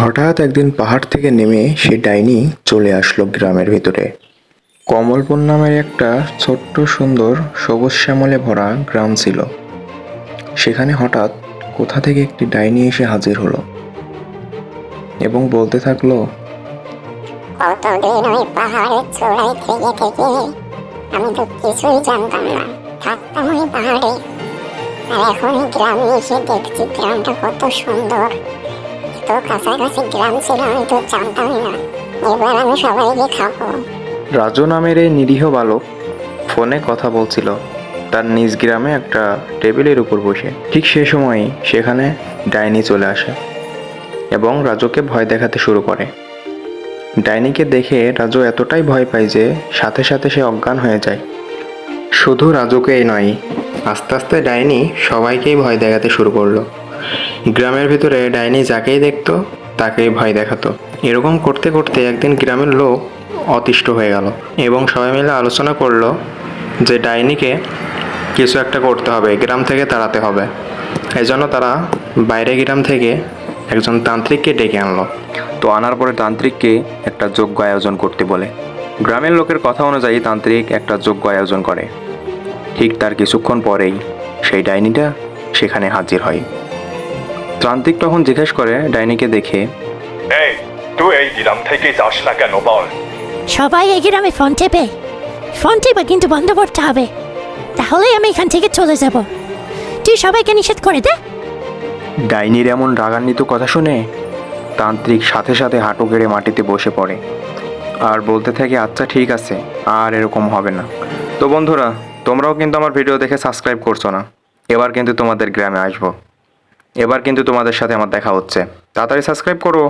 হঠাৎ একদিন পাহাড় থেকে নেমে সে ডাইনি চলে আসলো গ্রামের ভিতরে। কমলপুর নামের একটা ছোট্ট সুন্দর সবুজ শ্যামলে ভরা গ্রাম ছিল। সেখানে হঠাৎ কোথা থেকে একটি ডাইনি এসে হাজির হলো এবং বলতে থাকলো, কতদিন ওই পাহাড়ের চূড়ায় থেকে থেকে আমি তো কিছুই জানতাম না, থাকতাম ওই পাহাড়ে। আর এখন এই গ্রামে এসে দেখছি গ্রামটা কত সুন্দর। এত কাছাকাছি গ্রাম ছিল আমি তো জানতামই না। এবার আমি সবাইকে খাবো। রাজু নামের এই নিরীহ বালক ফোনে কথা বলছিল তার নিজ গ্রামে একটা টেবিলের উপর বসে। ঠিক সে সময়ই সেখানে ডাইনি চলে আসে এবং রাজুকে ভয় দেখাতে শুরু করে। ডাইনিকে দেখে রাজু এতটাই ভয় পায় যে সাথে সাথে সে অজ্ঞান হয়ে যায়। শুধু রাজুকেই নয়, আস্তে আস্তে ডাইনি সবাইকেই ভয় দেখাতে শুরু করলো। গ্রামের ভিতরে ডাইনি যাকেই দেখতো তাকেই ভয় দেখাতো। এরকম করতে করতে একদিন গ্রামের লোক অতিষ্ঠ হয়ে গেল এবং সবাই মিলে আলোচনা করলো যে ডাইনিকে কিছু একটা করতে হবে, গ্রাম থেকে তাড়াতে হবে। এই জন্য তারা বাইরে গ্রাম থেকে একজন তান্ত্রিককে ডেকে আনলো। তো আনার পরে তান্ত্রিককে একটা যজ্ঞ আয়োজন করতে বলে। গ্রামের লোকের কথা অনুযায়ী তান্ত্রিক একটা যজ্ঞ আয়োজন করে। ঠিক তার কিছুক্ষণ পরেই সেই ডাইনিটা সেখানে হাজির হয়। তান্ত্রিক তখন জিজ্ঞেস করে ডাইনিকে দেখে, এই তুই এই গ্রাম থেকে যাস না কেন বল? সবাই এই গ্রামে ফোন টেপে কিন্তু বন্ধ করতে হবে, তাহলেই আমি এখান থেকে চলে যাব। তুই সবাইকে নিষেধ করে দে। ডাইনির এমন রাগান্বিত কথা শুনে তান্ত্রিক সাথে সাথে হাঁটু গেড়ে মাটিতে বসে পড়ে আর বলতে থাকে, আচ্ছা ঠিক আছে, আর এরকম হবে না। তো বন্ধুরা, তোমরাও কিন্তু আমার ভিডিও দেখে সাবস্ক্রাইব করছো না। এবার কিন্তু তোমাদের গ্রামে আসবো, এবার কিন্তু তোমাদের সাথে আমার দেখা হচ্ছে। তাড়াতাড়ি সাবস্ক্রাইব করো।